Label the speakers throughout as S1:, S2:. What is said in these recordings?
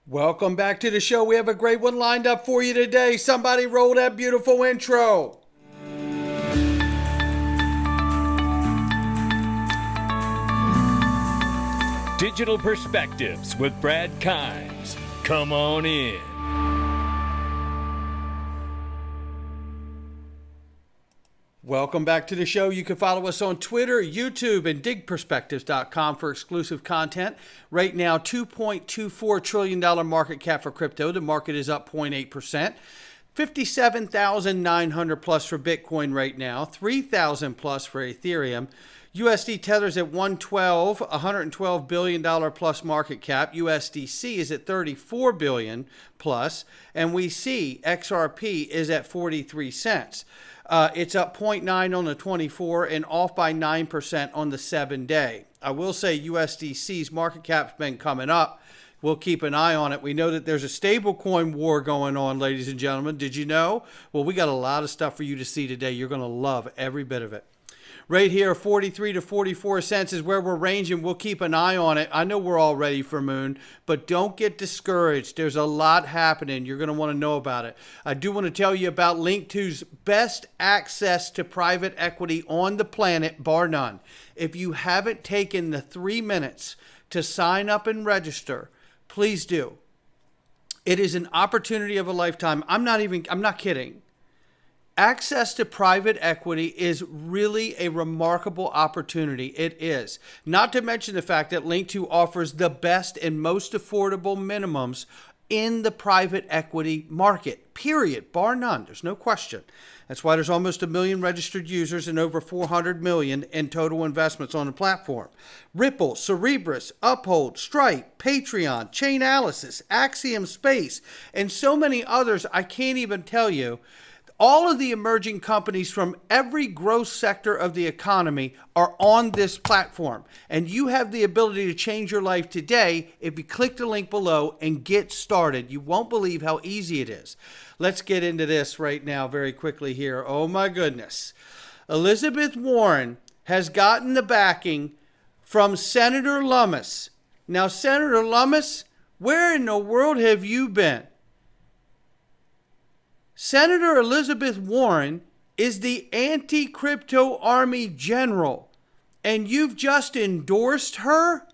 S1: Welcome back to the show. We have a great one lined up for you today. Somebody roll that beautiful intro.
S2: Digital Perspectives with Brad Kimes. Come on in.
S1: Welcome back to the show. You can follow us on Twitter, YouTube, and digperspectives.com for exclusive content. Right now, $2.24 trillion market cap for crypto. The market is up 0.8%. 57,900 plus for Bitcoin right now. 3,000 plus for Ethereum. USD Tether's at 112, $112 billion plus market cap. USDC is at 34 billion plus. And we see XRP is at 43 cents. It's up 0.9 on the 24 and off by 9% on the 7-day. I will say USDC's market cap's been coming up. We'll keep an eye on it. We know that there's a stablecoin war going on, ladies and gentlemen. Did you know? Well, we got a lot of stuff for you to see today. You're going to love every bit of it. Right here, 43 to 44 cents is where we're ranging. We'll keep an eye on it. I know we're all ready for Moon, but don't get discouraged. There's a lot happening. You're going to want to know about it. I do want to tell you about Link2's best access to private equity on the planet, bar none. If you haven't taken the 3 minutes to sign up and register, please do. It is an opportunity of a lifetime. I'm not kidding. Access to private equity is really a remarkable opportunity. It is. Not to mention the fact that Link2 offers the best and most affordable minimums in the private equity market, period, bar none. There's no question. That's why there's almost 1 million registered users and over 400 million in total investments on the platform. Ripple, Cerebras, Uphold, Stripe, Patreon, Chainalysis, Axiom Space, and so many others I can't even tell you. All of the emerging companies from every growth sector of the economy are on this platform. And you have the ability to change your life today if you click the link below and get started. You won't believe how easy it is. Let's get into this right now very quickly here. Oh my goodness. Elizabeth Warren has gotten the backing from Senator Lummis. Now, Senator Lummis, where in the world have you been? Senator Elizabeth Warren is the anti-crypto army general, and you've just endorsed her?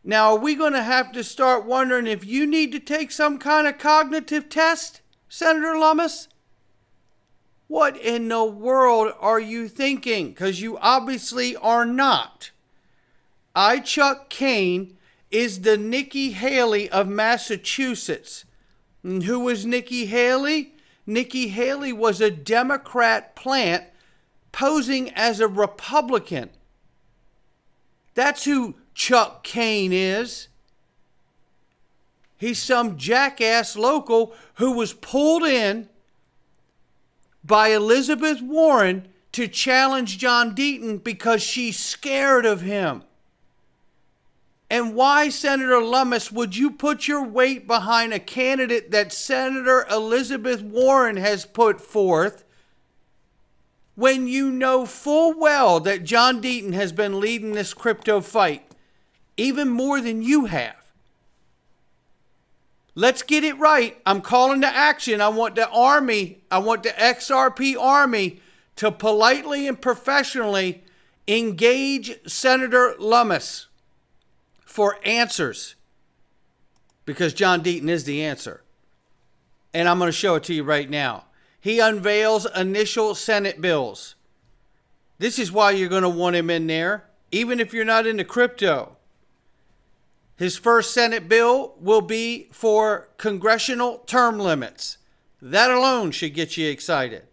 S1: Now, are we going to have to start wondering if you need to take some kind of cognitive test, Senator Lummis? What in the world are you thinking? Because you obviously are not. Chuck Kane is the Nikki Haley of Massachusetts. And who was Nikki Haley? Nikki Haley was a Democrat plant posing as a Republican. That's who Chuck Kane is. He's some jackass local who was pulled in by Elizabeth Warren to challenge John Deaton because she's scared of him. And why, Senator Lummis, would you put your weight behind a candidate that Senator Elizabeth Warren has put forth when you know full well that John Deaton has been leading this crypto fight even more than you have? Let's get it right. I'm calling to action. I want the XRP Army to politely and professionally engage Senator Lummis for answers, because John Deaton is the answer. And I'm going to show it to you right now. He unveils initial Senate bills. This is why you're going to want him in there, even if you're not into crypto. His first Senate bill will be for congressional term limits. That alone should get you excited.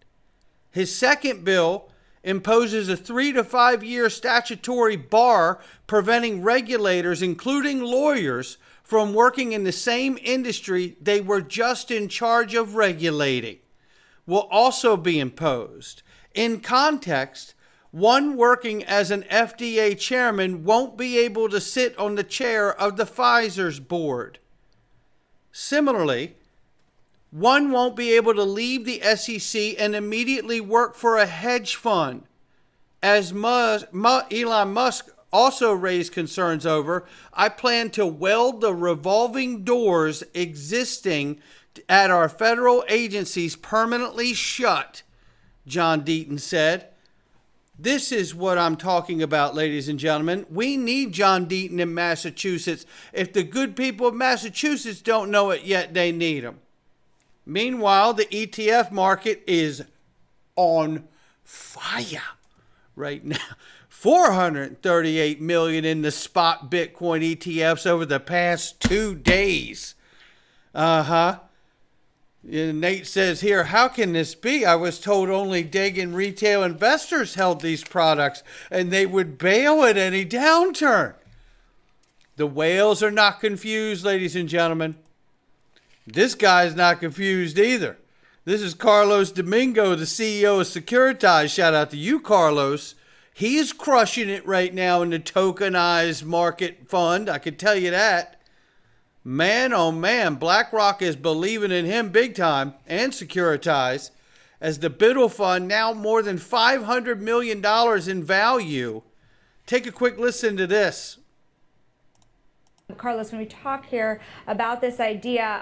S1: His second bill imposes a 3 to 5 year statutory bar preventing regulators, including lawyers, from working in the same industry they were just in charge of regulating, will also be imposed. In context, one working as an FDA chairman won't be able to sit on the chair of the Pfizer's board. Similarly, one won't be able to leave the SEC and immediately work for a hedge fund, as Elon Musk also raised concerns over. I plan to weld the revolving doors existing at our federal agencies permanently shut, John Deaton said. This is what I'm talking about, ladies and gentlemen. We need John Deaton in Massachusetts. If the good people of Massachusetts don't know it yet, they need him. Meanwhile, the ETF market is on fire right now. 438 million in the spot Bitcoin ETFs over the past 2 days. Nate says here, how can this be? I was told only Dagon retail investors held these products and they would bail at any downturn. The whales are not confused, ladies and gentlemen. This guy's not confused either. This is Carlos Domingo, the CEO of Securitize. Shout out to you, Carlos. He is crushing it right now in the tokenized market fund. I can tell you that. Man, oh man, BlackRock is believing in him big time, and Securitize, as the Biddle Fund, now more than $500 million in value. Take a quick listen to this.
S3: Carlos, when we talk here about this idea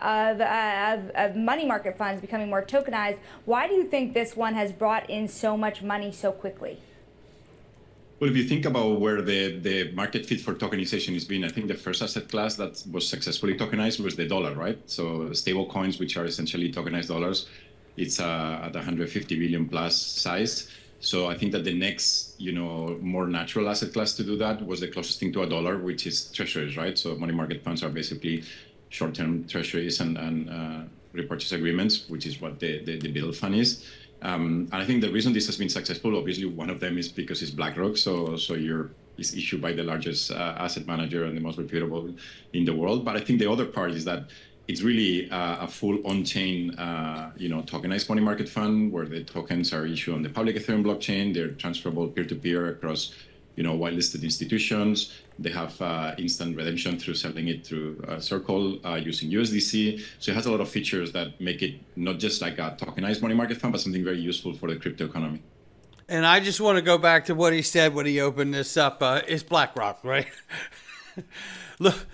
S3: of money market funds becoming more tokenized, why do you think this one has brought in so much money so quickly?
S4: Well, if you think about where the market fit for tokenization has been, I think the first asset class that was successfully tokenized was the dollar, right? So stable coins, which are essentially tokenized dollars, it's at 150 billion plus size. So I think that the next, more natural asset class to do that was the closest thing to a dollar, which is treasuries, right? So money market funds are basically short-term treasuries and repurchase agreements, which is what the Biddle Fund is. And I think the reason this has been successful, obviously, one of them is because it's BlackRock. So it's issued by the largest asset manager and the most reputable in the world. But I think the other part is that it's really a full on-chain, tokenized money market fund where the tokens are issued on the public Ethereum blockchain. They're transferable peer-to-peer across, white-listed institutions. They have instant redemption through selling it through Circle using USDC. So it has a lot of features that make it not just like a tokenized money market fund, but something very useful for the crypto economy.
S1: And I just want to go back to what he said when he opened this up. It's BlackRock, right? Look,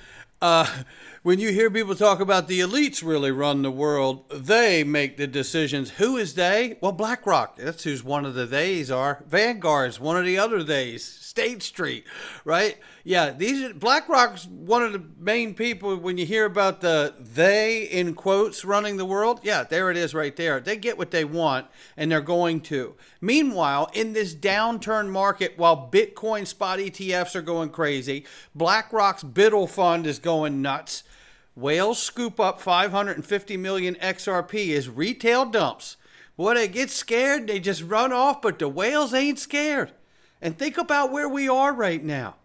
S1: when you hear people talk about the elites really run the world, they make the decisions. Who is they? Well, BlackRock. That's who's one of the theys are. Vanguard's one of the other theys. State Street, right? Yeah, BlackRock's one of the main people when you hear about the they in quotes running the world. Yeah, there it is right there. They get what they want and they're going to. Meanwhile, in this downturn market, while Bitcoin spot ETFs are going crazy, BlackRock's Biddle Fund is going nuts. Whales scoop up 550 million XRP as retail dumps. Boy, they get scared, they just run off, but the whales ain't scared. And think about where we are right now.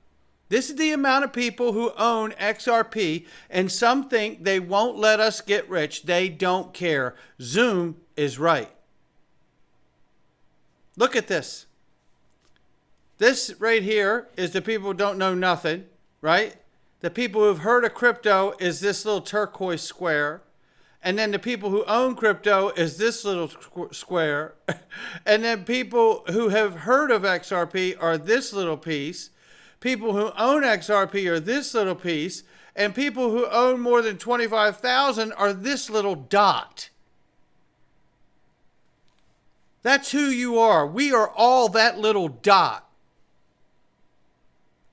S1: This is the amount of people who own XRP, and some think they won't let us get rich. They don't care. Zoom is right. Look at this. This right here is the people who don't know nothing, right? The people who've heard of crypto is this little turquoise square. And then the people who own crypto is this little square. And then people who have heard of XRP are this little piece. People who own XRP are this little piece. And people who own more than 25,000 are this little dot. That's who you are. We are all that little dot.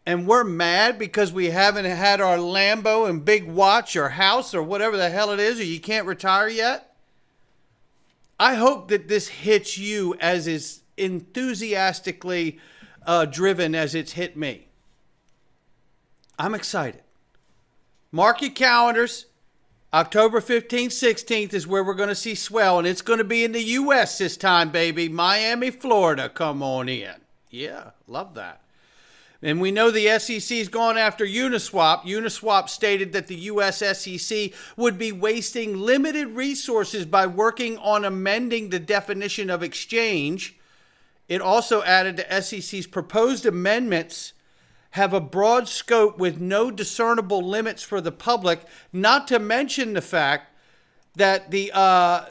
S1: And we're mad because we haven't had our Lambo and big watch or house or whatever the hell it is, or you can't retire yet. I hope that this hits you as is enthusiastically driven as it's hit me. I'm excited. Mark your calendars. October 15th, 16th is where we're going to see swell, and it's going to be in the U.S. this time, baby. Miami, Florida, come on in. Yeah, love that. And we know the SEC's gone after Uniswap. Uniswap stated that the U.S. SEC would be wasting limited resources by working on amending the definition of exchange. It also added the SEC's proposed amendments have a broad scope with no discernible limits for the public, not to mention the fact that the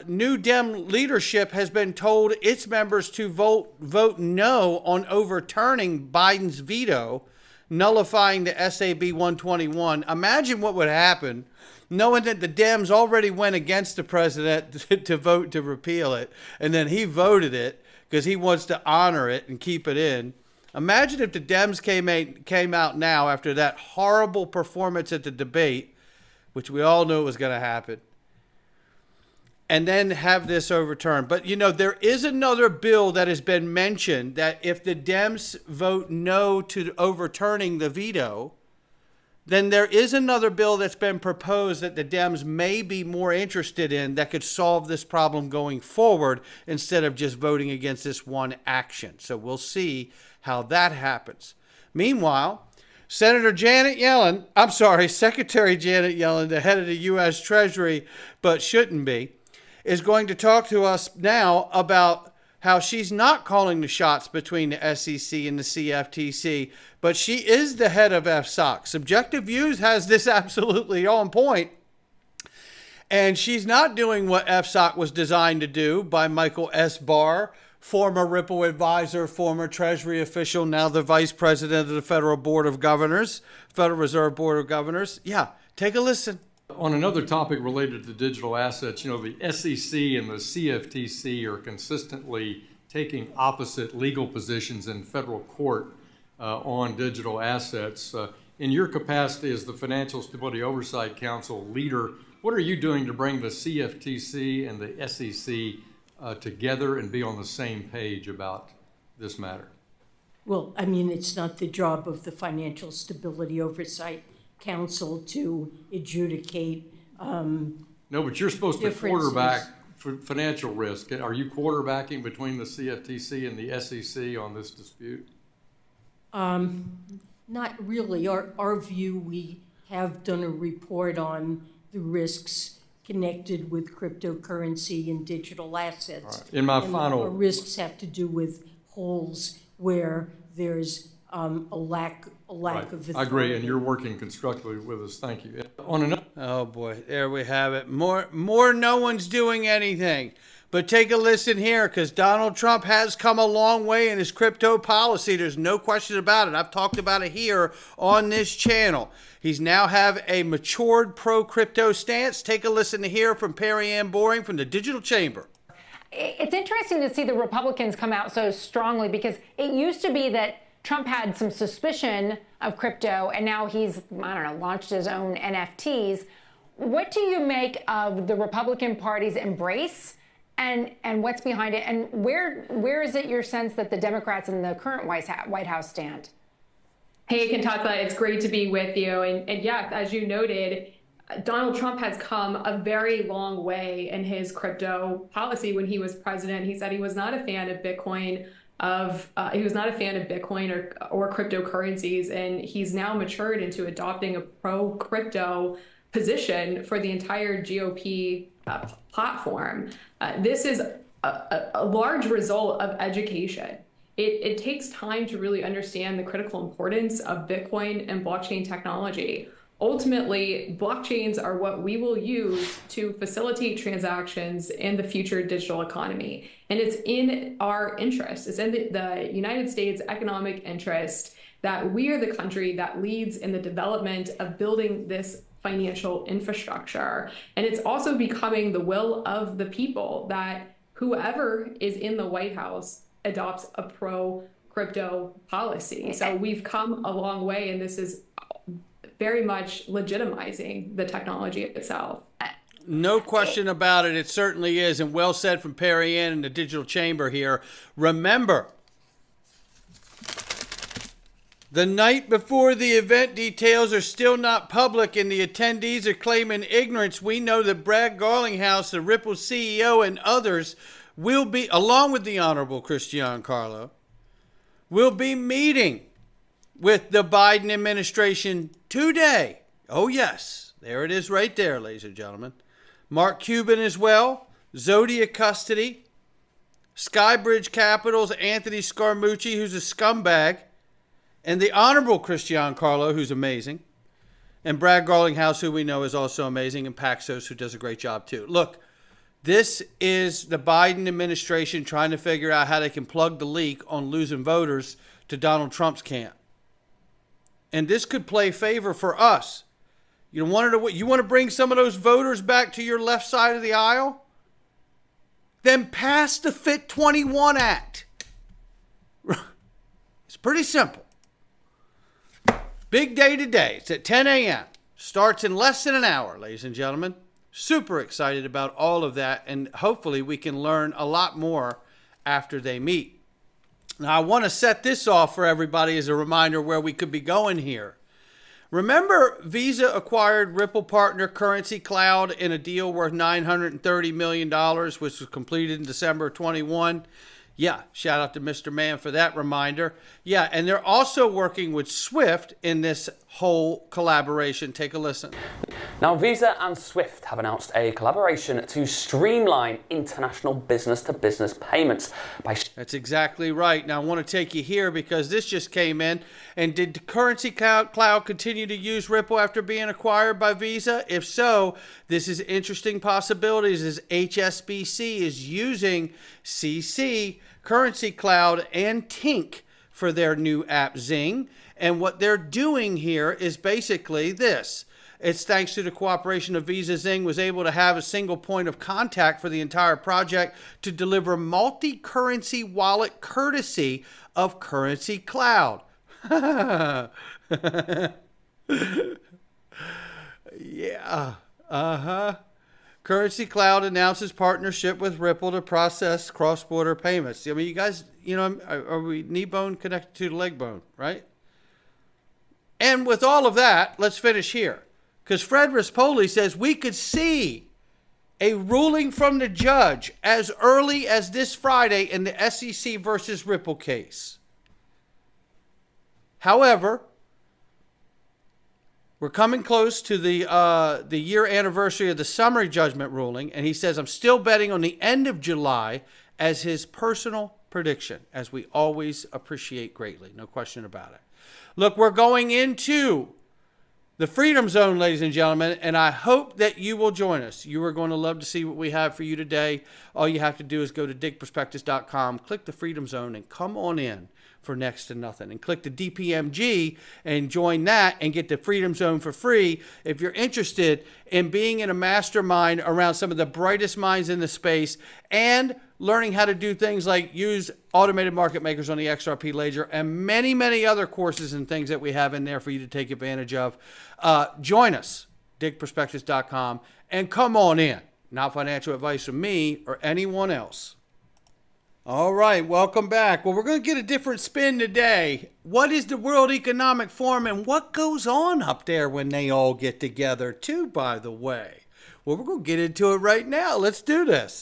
S1: new Dem leadership has been told its members to vote no on overturning Biden's veto. nullifying the SAB 121. Imagine what would happen knowing that the Dems already went against the president to vote to repeal it, and then he voted it because he wants to honor it and keep it in. Imagine if the Dems came out now after that horrible performance at the debate, which we all knew was going to happen, and then have this overturned. But, you know, there is another bill that has been mentioned that if the Dems vote no to overturning the veto, then there is another bill that's been proposed that the Dems may be more interested in that could solve this problem going forward instead of just voting against this one action. So we'll see how that happens. Meanwhile, Secretary Janet Yellen, the head of the U.S. Treasury, but shouldn't be, is going to talk to us now about how she's not calling the shots between the SEC and the CFTC, but she is the head of FSOC. Subjective Views has this absolutely on point, and she's not doing what FSOC was designed to do by Michael S. Barr, former Ripple advisor, former Treasury official, now the vice president of the Federal Reserve Board of Governors. Yeah, take a listen.
S5: On another topic related to digital assets, you know, the SEC and the CFTC are consistently taking opposite legal positions in federal court on digital assets. In your capacity as the Financial Stability Oversight Council leader, what are you doing to bring the CFTC and the SEC together and be on the same page about this matter?
S6: Well, I mean, it's not the job of the Financial Stability Oversight Council to adjudicate
S5: No, but you're supposed to quarterback for financial risk. Are you quarterbacking between the CFTC and the SEC on this dispute?
S6: Not really. Our view, we have done a report on the risks connected with cryptocurrency and digital assets.
S5: Right. In my final...
S6: Our risks have to do with holes where there's a lack
S5: Right.
S6: of authority.
S5: I agree, and you're working constructively with us. Thank you. On another...
S1: Oh boy, there we have it. More no one's doing anything. But take a listen here, because Donald Trump has come a long way in his crypto policy. There's no question about it. I've talked about it here on this channel. He's now have a matured pro-crypto stance. Take a listen to here from Perry Ann Boring from the Digital Chamber.
S7: It's interesting to see the Republicans come out so strongly, because it used to be that Trump had some suspicion of crypto, and now he's, I don't know, launched his own NFTs. What do you make of the Republican Party's embrace, and what's behind it? And where is it your sense that the Democrats in the current White House stand?
S8: Hey, Kantata, it's great to be with you. And yeah, as you noted, Donald Trump has come a very long way in his crypto policy. When he was president, he said he was not a fan of Bitcoin. He was not a fan of Bitcoin or cryptocurrencies, and he's now matured into adopting a pro-crypto position for the entire GOP platform. This is a large result of education. It takes time to really understand the critical importance of Bitcoin and blockchain technology. Ultimately, blockchains are what we will use to facilitate transactions in the future digital economy. And it's in our interest, it's in the United States economic interest that we are the country that leads in the development of building this financial infrastructure. And it's also becoming the will of the people that whoever is in the White House adopts a pro-crypto policy. So we've come a long way, and this is very much legitimizing the technology itself.
S1: No question about it. It certainly is. And well said from Perry Ann in the Digital Chamber here. Remember, the night before the event details are still not public and the attendees are claiming ignorance, we know that Brad Garlinghouse, the Ripple CEO, and others will be, along with the Honorable Christian Carlo, will be meeting with the Biden administration today. Oh, yes. There it is right there, ladies and gentlemen. Mark Cuban as well. Zodiac Custody. Skybridge Capital's Anthony Scaramucci, who's a scumbag. And the Honorable Christian Carlo, who's amazing. And Brad Garlinghouse, who we know is also amazing. And Paxos, who does a great job too. Look, this is the Biden administration trying to figure out how they can plug the leak on losing voters to Donald Trump's camp. and this could play favor for us. You want to bring some of those voters back to your left side of the aisle? Then pass the Fit 21 Act. It's pretty simple. Big day today. It's at 10 a.m. Starts in less than an hour, ladies and gentlemen. Super excited about all of that, and hopefully we can learn a lot more after they meet. Now, I want to set this off for everybody as a reminder where we could be going here. Remember, Visa acquired Ripple partner Currency Cloud in a deal worth $930 million, which was completed in December of 21. Yeah, shout out to Mr. Mann for that reminder. Yeah, and they're also working with SWIFT in this whole collaboration. Take a listen.
S9: Now, Visa and SWIFT have announced a collaboration to streamline international business-to-business payments by...
S1: That's exactly right. Now, I want to take you here because this just came in. And did Currency Cloud continue to use Ripple after being acquired by Visa? If so, this is interesting possibilities as HSBC is using CC, Currency Cloud, and Tink for their new app Zing. And what they're doing here is basically this. It's thanks to the cooperation of Visa. Zing was able to have a single point of contact for the entire project to deliver multi-currency wallet courtesy of Currency Cloud. Yeah. Currency Cloud announces partnership with Ripple to process cross-border payments. I mean, you guys, are we knee bone connected to the leg bone, right? And with all of that, let's finish here. Because Fred Rispoli says we could see a ruling from the judge as early as this Friday in the SEC versus Ripple case. However, we're coming close to the year anniversary of the summary judgment ruling, and he says, I'm still betting on the end of July as his personal prediction, as we always appreciate greatly. No question about it. Look, we're going into the Freedom Zone, ladies and gentlemen, and I hope that you will join us. You are going to love to see what we have for you today. All you have to do is go to digitalperspectives.com, click the Freedom Zone, and come on in for next to nothing. And click the DPMG and join that and get the Freedom Zone for free if you're interested in being in a mastermind around some of the brightest minds in the space and learning how to do things like use automated market makers on the XRP ledger and many, many other courses and things that we have in there for you to take advantage of. Join us, digperspectives.com, and come on in. Not financial advice from me or anyone else. All right, welcome back. Well, we're going to get a different spin today. What is the World Economic Forum and what goes on up there when they all get together too, by the way? Well, we're going to get into it right now. Let's do this.